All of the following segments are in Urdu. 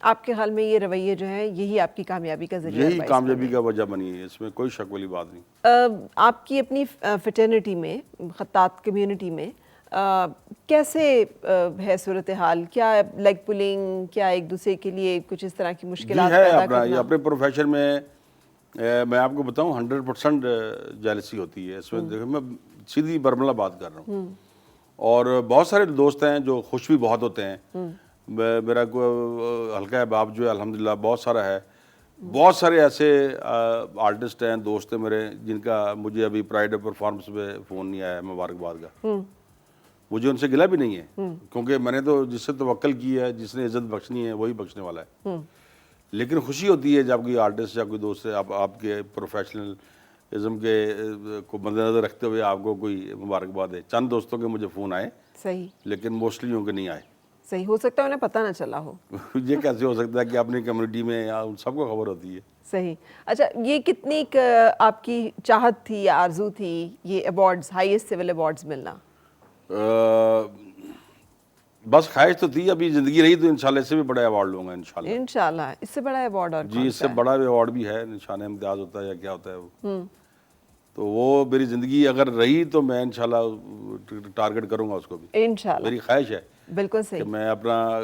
آپ کے خیال میں یہ رویے جو ہیں یہی آپ کی کامیابی کا ذریعہ یہی کامیابی کا وجہ بنی ہے، اس میں کوئی شک والی بات نہیں۔ آپ کی اپنی فٹرنٹی میں، خطاط کمیونٹی میں کیسے ہے صورتحال؟ کیا لیگ پولنگ، کیا ایک دوسرے کے لیے کچھ اس طرح کی مشکلات ہے پیدا اپنا، کرنا؟ اپنے پروفیشن میں میں آپ کو بتاؤں 100% جیلسی ہوتی ہے اس میں۔ دیکھیں میں سیدھی برملا بات کر رہا ہوں، اور بہت سارے دوست ہیں جو خوش بھی بہت ہوتے ہیں۔ میرا حلقہ احباب جو ہے الحمدللہ بہت سارا ہے، بہت سارے ایسے آرٹسٹ ہیں، دوست ہیں میرے، جن کا مجھے ابھی پرائڈ آف پرفارمنس میں فون نہیں آیا مبارکباد کا۔ مجھے ان سے گلہ بھی نہیں ہے، کیونکہ میں نے تو جس سے توکل کی ہے، جس نے عزت بخشنی ہے وہی بخشنے والا ہے۔ لیکن خوشی ہوتی ہے جب کوئی آرٹسٹ یا کوئی دوست ہے آپ کے پروفیشنلزم کے کو مد نظر رکھتے ہوئے آپ کو کوئی مبارکباد ہے۔ چند دوستوں کے مجھے فون آئے، صحیح لیکن موسٹلی ان کے نہیں آئے۔ صحیح، ہو سکتا ہے انہیں پتہ نہ چلا ہو۔ یہ کیسے ہو سکتا ہے کہ اپنی کمیونٹی میں یا ان سب کو خبر ہوتی ہے؟ صحیح۔ اچھا، یہ کتنی آپ کی چاہت تھی یا آرزو تھی یہ ایوارڈز، ہائیسٹ سول ایوارڈز ملنا؟ بس خواہش تو تھی، ابھی زندگی رہی تو انشاءاللہ اس سے بھی بڑا ایوارڈ لوں گا انشاءاللہ۔ انشاءاللہ اس سے بڑا ایوارڈ اور جی، اس سے بڑا ایوارڈ بھی ہے، نشان امتیاز ہوتا ہے یا کیا ہوتا ہے وہ، تو وہ میری زندگی اگر رہی تو میں انشاءاللہ ٹارگٹ کروں گا اس کو بھی۔ انشاءاللہ میری خواہش ہے بالکل کہ صحیح۔ میں اپنا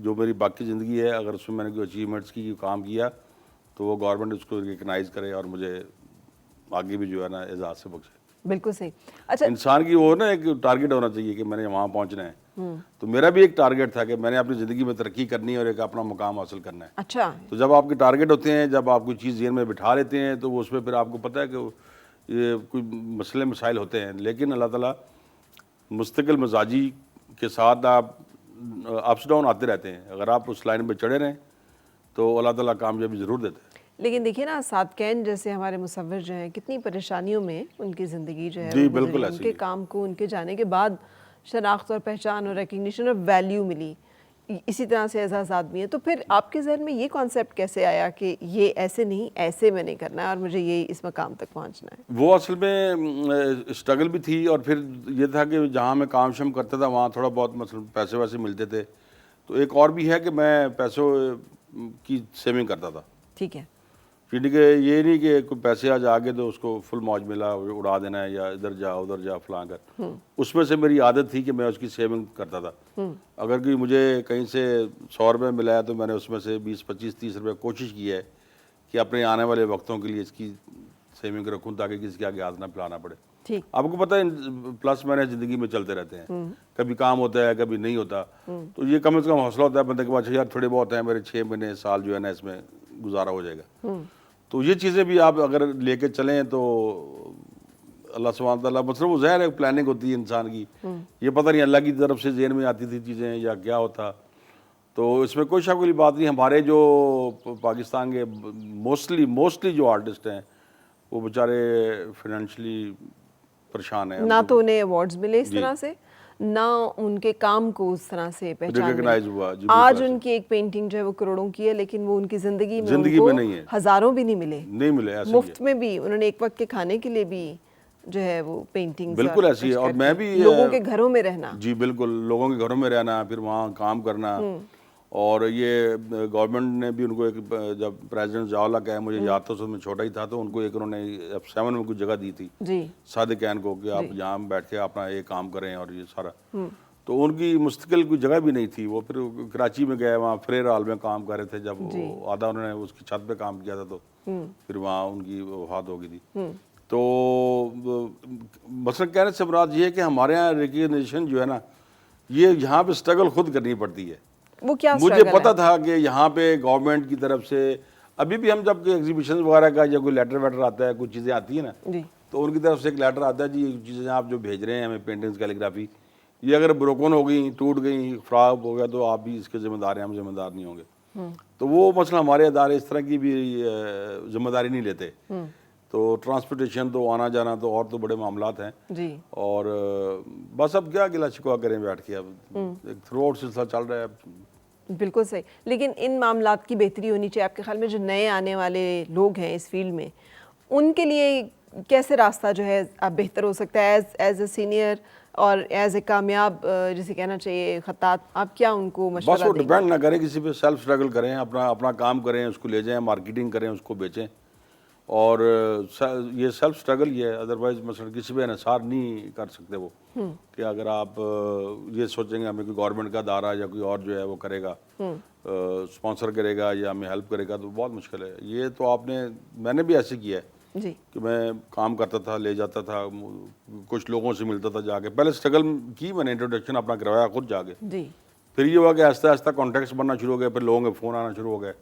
جو میری باقی زندگی ہے، اگر اس میں نے کوئی اچیومنٹس کی کام کیا تو وہ گورنمنٹ اس کو ریکگنائز کرے اور مجھے آگے بھی جو ہے نا اعزاز سے بخشے۔ بالکل صحیح۔ اچھا، انسان کی وہ نا ایک ٹارگٹ ہونا چاہیے کہ میں نے وہاں پہنچنا ہے، تو میرا بھی ایک ٹارگٹ تھا کہ میں نے اپنی زندگی میں ترقی کرنی ہے اور ایک اپنا مقام حاصل کرنا ہے۔ اچھا، تو جب آپ کے ٹارگٹ ہوتے ہیں، جب آپ کوئی چیز ذہن میں بٹھا لیتے ہیں تو وہ اس میں پھر آپ کو پتہ ہے کہ یہ کوئی مسئلے مسائل ہوتے ہیں، لیکن اللہ تعالیٰ مستقل مزاجی کے ساتھ آپ اپس ڈاؤن آتے رہتے ہیں، اگر آپ اس لائن پہ چڑھے رہیں تو اللہ تعالیٰ کامیابی ضرور دیتا ہے۔ لیکن دیکھیے نا، صادقین جیسے ہمارے مصور جو ہیں کتنی پریشانیوں میں ان کی زندگی جو ہے جی، وہ بالکل گزری، ایسے ان ہی کے ہے۔ کام کو ان کے جانے کے بعد شناخت اور پہچان اور ریکگنیشن اور ویلیو ملی، اسی طرح سے اعزازات بھی ہیں۔ تو پھر آپ کے ذہن میں یہ کانسیپٹ کیسے آیا کہ یہ ایسے نہیں، ایسے میں نے کرنا ہے اور مجھے یہ اس مقام تک پہنچنا ہے؟ وہ اصل میں اسٹرگل بھی تھی، اور پھر یہ تھا کہ جہاں میں کام شم کرتا تھا وہاں تھوڑا بہت مثلا پیسے ویسے ملتے تھے، تو ایک اور بھی ہے کہ میں پیسوں کی سیونگ کرتا تھا۔ ٹھیک ہے، یعنی کہ یہ نہیں کہ کوئی پیسے آج آگے تو اس کو فل موج ملا اڑا دینا ہے یا ادھر جا ادھر جا فلاں کر، اس میں سے میری عادت تھی کہ میں اس کی سیونگ کرتا تھا۔ اگر کوئی مجھے کہیں سے 100 روپے ملا ہے تو میں نے اس میں سے 20 25 30 روپے کوشش کی ہے کہ اپنے آنے والے وقتوں کے لیے اس کی سیونگ رکھوں تاکہ کسی کے آگے ہاتھ نہ پھیلانا پڑے۔ ٹھیک، آپ کو پتہ ہے پلس مائنس زندگی میں چلتے رہتے ہیں، کبھی کام ہوتا ہے کبھی نہیں ہوتا، تو یہ کم از کم حوصلہ ہوتا ہے بندے کے پاس، یار تھوڑے بہت ہیں میرے 6 مہینے سال جو ہے نا اس میں گزارا ہو جائے گا۔ تو یہ چیزیں بھی آپ اگر لے کے چلیں تو اللہ سبحانہ تعالیٰ، مطلب وہ ظاہر ہے پلاننگ ہوتی ہے انسان کی، یہ پتہ نہیں اللہ کی طرف سے ذہن میں آتی تھی چیزیں یا کیا ہوتا، تو اس میں کوئی شک والی بات نہیں۔ ہمارے جو پاکستان کے موسٹلی جو آرٹسٹ ہیں وہ بیچارے فائنینشلی پریشان ہیں، نہ تو انہیں ایوارڈز ملے اس طرح سے، نہ ان کے کام کو اس طرح سے پہچان ریکگنائز ملی۔ ہوا۔ جی، آج ان کی ایک پینٹنگ جو ہے وہ کروڑوں کی ہے، لیکن وہ ان کی زندگی میں ان زندگی کو میں نہیں ہے، ہزاروں بھی نہیں ملے، نہیں ملے، ایسے ہی ہے، مفت میں بھی انہوں نے ایک وقت کے کھانے کے لیے بھی جو ہے وہ پینٹنگز بالکل ایسی ہے۔ اور میں بھی لوگوں کے گھروں میں رہنا، جی بالکل، لوگوں کے گھروں میں رہنا، پھر وہاں کام کرنا، اور یہ گورنمنٹ نے بھی ان کو ایک، جب پریزیڈنٹ ضیاء کا ہے مجھے یاد تھا، اس میں چھوٹا ہی تھا، تو ان کو ایک انہوں نے F7 میں کوئی جگہ دی تھی جی صادقین کو کہ آپ یہاں بیٹھ کے اپنا یہ کام کریں اور یہ سارا، تو ان کی مستقل کوئی جگہ بھی نہیں تھی، وہ پھر کراچی میں گئے، وہاں فریر ہال میں کام کر رہے تھے، جب آدھا انہوں نے اس کی چھت پہ کام کیا تھا تو پھر وہاں ان کی وفات ہو گئی تھی۔ تو مثلا کہنے سے مراد یہ ہے کہ ہمارے یہاں ریکگنیشن جو ہے نا، یہ یہاں پہ اسٹرگل خود کرنی پڑتی ہے۔ وہ کیا مجھے پتا تھا کہ یہاں پہ گورنمنٹ کی طرف سے ابھی بھی ہم جب ایگزیبیشن وغیرہ کا یا کوئی لیٹر ویٹر آتا ہے، کوئی چیزیں آتی ہیں نا، جی تو ان کی طرف سے ایک لیٹر آتا ہے، جی یہ چیزیں آپ جو بھیج رہے ہیں ہمیں پینٹنگز کیلیگرافی، یہ اگر بروکن ہو گئی، ٹوٹ گئی، خراب ہو گیا تو آپ بھی اس کے ذمہ دار ہیں، ہم ذمہ دار نہیں ہوں گے۔ تو وہ مسئلہ ہمارے ادارے اس طرح کی بھی ذمہ داری نہیں لیتے، تو ٹرانسپورٹیشن تو آنا جانا تو اور تو بڑے معاملات ہیں، جی، اور بس اب کیا گلا شکوا کریں بیٹھ کے، اب ایک تھرو آؤٹ سلسلہ چل رہا ہے۔ بالکل صحیح، لیکن ان معاملات کی بہتری ہونی چاہیے آپ کے خیال میں، جو نئے آنے والے لوگ ہیں اس فیلڈ میں، ان کے لیے کیسے راستہ جو ہے اب بہتر ہو سکتا ہے ایز اے سینئر اور ایز اے کامیاب جسے کہنا چاہیے خطاط آپ کیا ان کو بس مشورہ وہ دیں گے؟ ڈپینڈ نہ کریں کسی پہ، سیلف اسٹرگل کریں، اپنا کام کریں، اس کو لے جائیں، مارکیٹنگ کریں، اس کو بیچیں، اور یہ سیلف اسٹرگل یہ ہے. ادروائز مثلا کسی پہ انحصار نہیں کر سکتے وہ، کہ اگر آپ یہ سوچیں گے ہمیں کوئی گورنمنٹ کا ادارہ یا کوئی اور جو ہے وہ کرے گا، اسپانسر کرے گا یا ہمیں ہیلپ کرے گا، تو بہت مشکل ہے. یہ تو میں نے بھی ایسے کیا ہے جی کہ میں کام کرتا تھا، لے جاتا تھا، کچھ لوگوں سے ملتا تھا جا کے، پہلے اسٹرگل کی میں نے، انٹروڈکشن اپنا کروایا خود جا کے، جی پھر یہ ہوا کہ آہستہ آہستہ کانٹیکٹس بننا شروع ہو گئے، پھر لوگوں کے فون آنا شروع ہو گئے،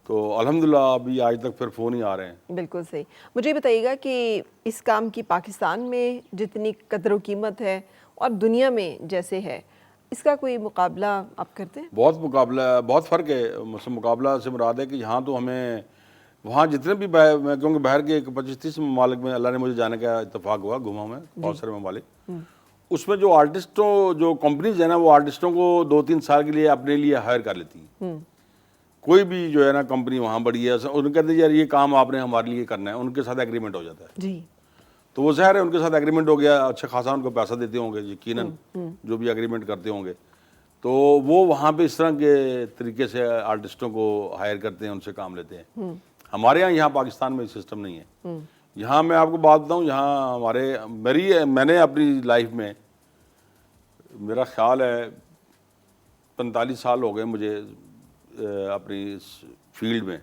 تو الحمدللہ ابھی آج تک پھر فون ہی آ رہے ہیں. بالکل صحیح. مجھے بتائیے گا کہ اس کام کی پاکستان میں جتنی قدر و قیمت ہے اور دنیا میں جیسے ہے، اس کا کوئی مقابلہ آپ کرتے ہیں؟ بہت مقابلہ ہے، بہت فرق ہے. مقابلہ سے مراد ہے کہ یہاں تو ہمیں، وہاں جتنے بھی میں کیونکہ باہر کے 25-30 ممالک میں اللہ نے مجھے جانے کا اتفاق ہوا، گھوما میں بہت سارے ممالک، اس میں جو آرٹسٹوں، جو کمپنیز ہیں نا، وہ آرٹسٹوں کو 2-3 سال کے لیے اپنے لیے ہائر کر لیتی ہیں. کوئی بھی جو ہے نا کمپنی وہاں بڑی ہے، ان کہتے ہیں یار یہ کام آپ نے ہمارے لیے کرنا ہے، ان کے ساتھ ایگریمنٹ ہو جاتا ہے. جی تو وہ ظاہر ہے ان کے ساتھ ایگریمنٹ ہو گیا، اچھا خاصا ان کو پیسہ دیتے ہوں گے یقیناً، جو بھی ایگریمنٹ کرتے ہوں گے، تو وہ وہاں پہ اس طرح کے طریقے سے آرٹسٹوں کو ہائر کرتے ہیں، ان سے کام لیتے ہیں. ہمارے یہاں پاکستان میں سسٹم نہیں ہے. یہاں میں آپ کو بات بتاؤں، یہاں میں نے اپنی لائف میں، میرا خیال ہے 45 سال ہو گئے مجھے اپنی اس فیلڈ میں،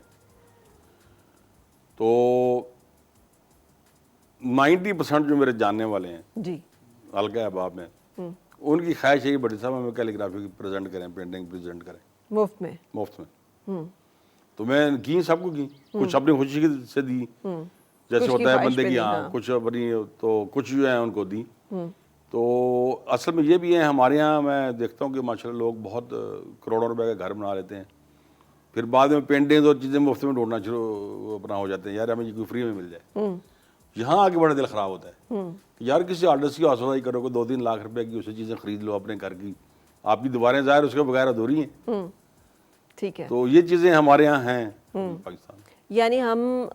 تو 90% جو میرے جاننے والے ہیں جی حلقہ احباب میں، ان کی خواہش یہی بڑی صاحب ہمیں کیلیگرافی پریزنٹ کریں، پینٹنگ پریزنٹ کریں مفت میں. مفت میں. تو میں کی سب کو کی، کچھ اپنی خوشی سے دی، جیسے کچھ کی ہوتا ہے خواہش بندے پہ کی، دی، ہاں ہاں. کچھ اپنی، تو کچھ جو ہیں ان کو دی. تو اصل میں یہ بھی ہے ہمارے یہاں، میں دیکھتا ہوں کہ ماشاءاللہ لوگ بہت کروڑوں روپے کے گھر بنا لیتے ہیں، پھر بعد میں پینٹنگ اور چیزیں مفت میں ڈھونڈنا شروع اپنا ہو جاتے ہیں، یار ہمیں یہ کوئی فری میں مل جائے. یہاں آ کے بڑا دل خراب ہوتا ہے کہ یار کسی آرٹسٹ کی حوصلہ ہی کرو کہ 2-3 لاکھ روپے کی اسے چیزیں خرید لو اپنے گھر کی، آپ کی دیواریں ظاہر اس کے بغیر ادھوری ہیں. ٹھیک ہے. تو یہ چیزیں ہمارے یہاں ہیں پاکستان. یعنی ہم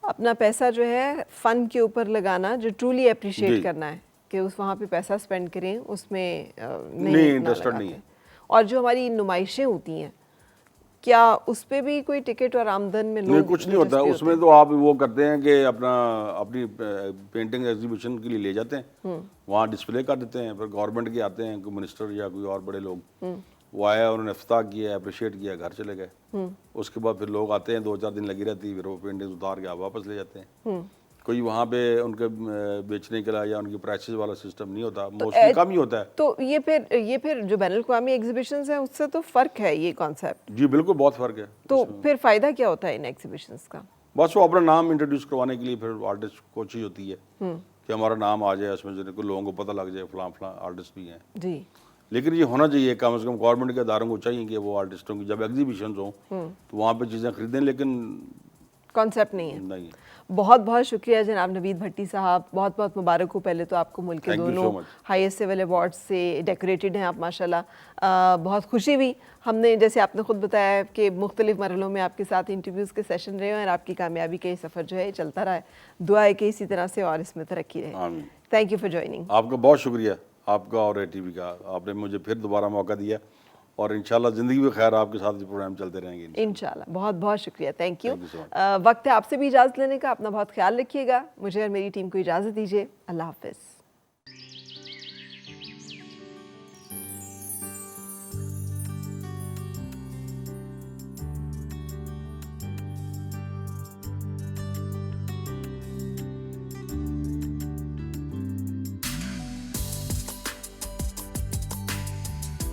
اپنا پیسہ جو ہے فن کے اوپر لگانا، جو ٹرولی اپریشیٹ کرنا ہے کہ اس وہاں پہ پیسہ سپینڈ کریں، اس میں نہیں انٹرسٹڈ نہیں ہے. اور جو ہماری نمائشیں ہوتی ہیں، کیا اس پہ بھی کوئی ٹکٹ اور آمدن میں نہیں، لوگ کچھ نہیں ہوتا اس میں. تو آپ وہ کرتے ہیں کہ اپنی پینٹنگ ایگزیبیشن کے لیے لے جاتے ہیں، وہاں ڈسپلے کر دیتے ہیں، پھر گورنمنٹ کے آتے ہیں، کوئی منسٹر یا کوئی اور بڑے لوگ، وہ آیا، انہوں نے افتتاح کیا، اپریشیٹ کیا، گھر چلے گئے. اس کے بعد پھر لوگ آتے ہیں، 2-4 دن لگی رہتی، پھر وہ پینٹنگ اتار کے آپ واپس لے جاتے ہیں. کوئی وہاں پہ ان کے بیچنے کے لیے یا ان کی پرائسز والا سسٹم نہیں ہوتا، موسٹلی کم ہی ہوتا ہے. تو یہ پھر جو بین الاقوامی ایگزیبیشنز ہیں اس سے تو فرق ہے یہ کانسیپٹ. جی بالکل بہت فرق ہے. تو پھر فائدہ کیا ہوتا ہے ان ایگزیبیشنز کا؟ بس وہ اپنا نام انٹروڈیوس کروانے کے لیے پھر آرٹسٹ کو چاہیے ہوتی ہے کہ ہمارا نام آ جائے اس میں، جن کو لوگوں کو پتہ لگ جائے فلاں فلاں آرٹسٹ بھی ہیں. جی لیکن یہ ہونا چاہیے کم از کم، گورنمنٹ کے اداروں کو چاہیے کہ وہ آرٹسٹوں کی جب ایگزیبیشنز ہوں تو وہاں پہ چیزیں خریدیں، لیکن کانسیپٹ نہیں ہے. نہیں. بہت بہت شکریہ جناب نوید بھٹی صاحب، بہت بہت مبارک ہو پہلے تو آپ کو. ملک کے دونوں ہائیسٹ سول ایوارڈ سے ڈیکوریٹڈ ہیں آپ ماشاءاللہ. بہت خوشی ہوئی ہم نے، جیسے آپ نے خود بتایا کہ مختلف مرحلوں میں آپ کے ساتھ انٹرویوز کے سیشن رہے ہیں اور آپ کی کامیابی کا یہ سفر جو ہے چلتا رہا ہے. دعا ہے کہ اسی طرح سے اور اس میں ترقی رہے. آمین. Thank you for joining. آپ کا بہت شکریہ، آپ کا اور ٹی وی کا، آپ نے مجھے پھر دوبارہ موقع دیا، اور انشاءاللہ زندگی میں خیر آپ کے ساتھ یہ پروگرام چلتے رہیں گے انشاءاللہ. بہت بہت شکریہ. Thank you. وقت ہے آپ سے بھی اجازت لینے کا. اپنا بہت خیال رکھیے گا. مجھے اور میری ٹیم کو اجازت دیجیے. اللہ حافظ.